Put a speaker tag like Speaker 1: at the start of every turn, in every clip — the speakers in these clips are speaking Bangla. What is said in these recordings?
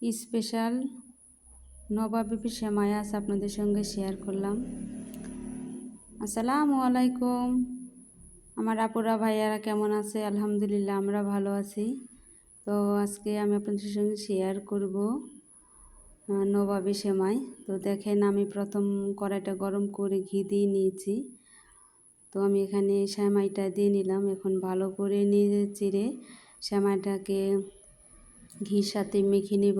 Speaker 1: স্পেশাল নবাবী সেমাই আজ আপনাদের সঙ্গে শেয়ার করলাম। আসসালামু আলাইকুম। আমার আপুরা ভাইয়ারা কেমন আছে? আলহামদুলিল্লাহ আমরা ভালো আছি। তো আজকে আমি আপনাদের সঙ্গে শেয়ার করব নবাবী সেমাই। তো দেখেন, আমি প্রথম কড়াইটা গরম করে ঘি দিয়ে নিয়েছি। তো আমি এখানে সেমাইটা দিয়ে নিলাম। এখন ভালো করে নেড়ে চেড়ে সেমাইটাকে ঘির সাথে মেখে নেব।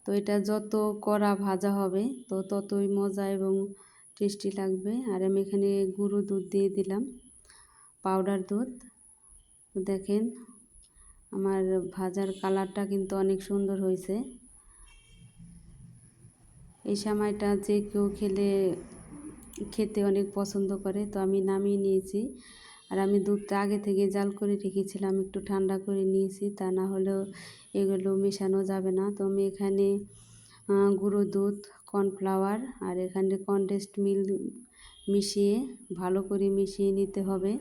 Speaker 1: তো এটা যত কড়া ভাজা হবে তো ততই মজা এবং টেস্টি লাগবে। আর আমি এখানে গুঁড়ো দুধ দিয়ে দিলাম, পাউডার দুধ। তো দেখেন আমার ভাজার কালারটা কিন্তু অনেক সুন্দর হয়েছে। এই সেমাইটা যে কেউ খেতে অনেক পছন্দ করে। তো আমি নামিয়ে নিয়েছি। আর আমি দুধটা আগে থেকে জাল করে রেখেছিলাম, একটু ঠান্ডা করে নিয়েছি, তা না হলেও এগুলো মেশানো যাবে না। তো আমি এখানে গুঁড়ো দুধ, কর্নফ্লাওয়ার আর এখানে কনডেন্সড মিল্ক মিশিয়ে ভালো করে মিশিয়ে নিতে হবে।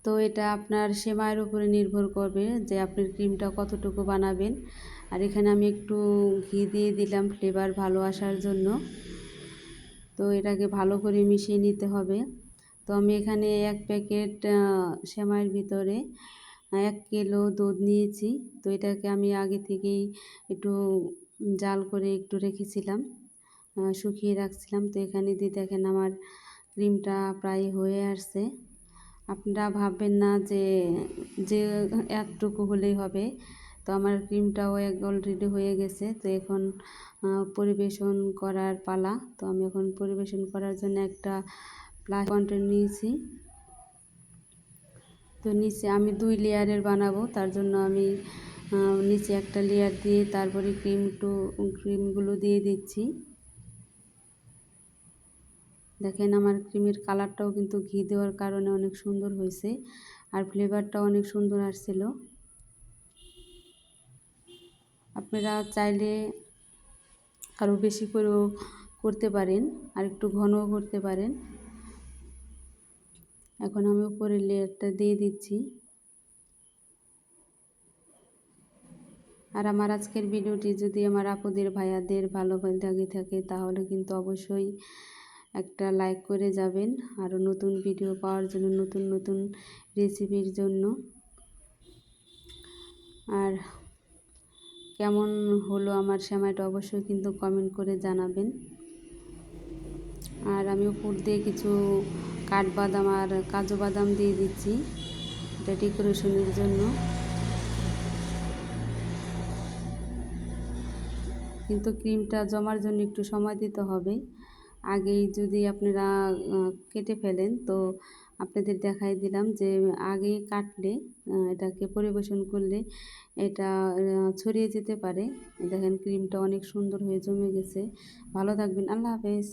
Speaker 1: তো এটা আপনার সেমাইয়ের উপরে নির্ভর করবে যে আপনি ক্রিমটা কতটুকু বানাবেন। আর এখানে আমি একটু ঘি দিয়ে দিলাম ফ্লেভার ভালো আসার জন্য। তো এটাকে ভালো করে মিশিয়ে নিতে হবে। তো আমি এখানে 1 প্যাকেট সেমাইয়ের ভিতরে 1 কিলো দুধ নিয়েছি। তো এটাকে আমি আগে থেকেই একটু জাল করে একটু রেখেছিলাম, শুকিয়ে রাখছিলাম। তো এখানে দিয়ে দেখেন আমার ক্রিমটা প্রায় হয়ে আসছে। আপনারা ভাববেন না যে এতটুকু হলেই হবে। তো আমার ক্রিমটাও অলরেডি হয়ে গেছে। তো এখন পরিবেশন করার পালা। তো আমি এখন পরিবেশন করার জন্য একটা প্লাস্টিক কন্টেনার নিয়েছি। তো নিচে আমি 2 লেয়ারের বানাবো, তার জন্য আমি নিচে একটা লেয়ার দিয়ে তারপরে ক্রিমগুলো দিয়ে দিচ্ছি। দেখেন আমার ক্রিমের কালারটাও কিন্তু ঘি দেওয়ার কারণে অনেক সুন্দর হয়েছে, আর ফ্লেভারটাও অনেক সুন্দর আসছিল। আপনারা চাইলে আরও বেশি করেও করতে পারেন, আর একটু ঘনও করতে পারেন। এখন আমি উপরের লেয়ারটা দিয়ে দিচ্ছি। আর আমার আজকের ভিডিওটি যদি আমার আপুদের ভাইয়াদের ভালো লেগে থাকে তাহলে কিন্তু অবশ্যই একটা লাইক করে যাবেন, আরও নতুন ভিডিও পাওয়ার জন্য, নতুন নতুন রেসিপির জন্য। আর কেমন হলো আমার সেমাইটা অবশ্যই কিন্তু কমেন্ট করে জানাবেন। আর আমি উপর দিয়ে কিছু কাঠবাদাম আর কাজু বাদাম দিয়ে দিচ্ছি, এটা ডেকোরেশনের জন্য। কিন্তু ক্রিমটা জমার জন্য একটু সময় দিতে হবে। আগেই যদি আপনারা কেটে ফেলেন তো আপনাদের দেখাই দিলাম যে আগেই কাটলে এটাকে পরিবেশন করলে এটা ছড়িয়ে যেতে পারে। দেখেন ক্রিমটা অনেক সুন্দর হয়ে জমে গেছে। ভালো থাকবেন, আল্লাহ হাফেজ।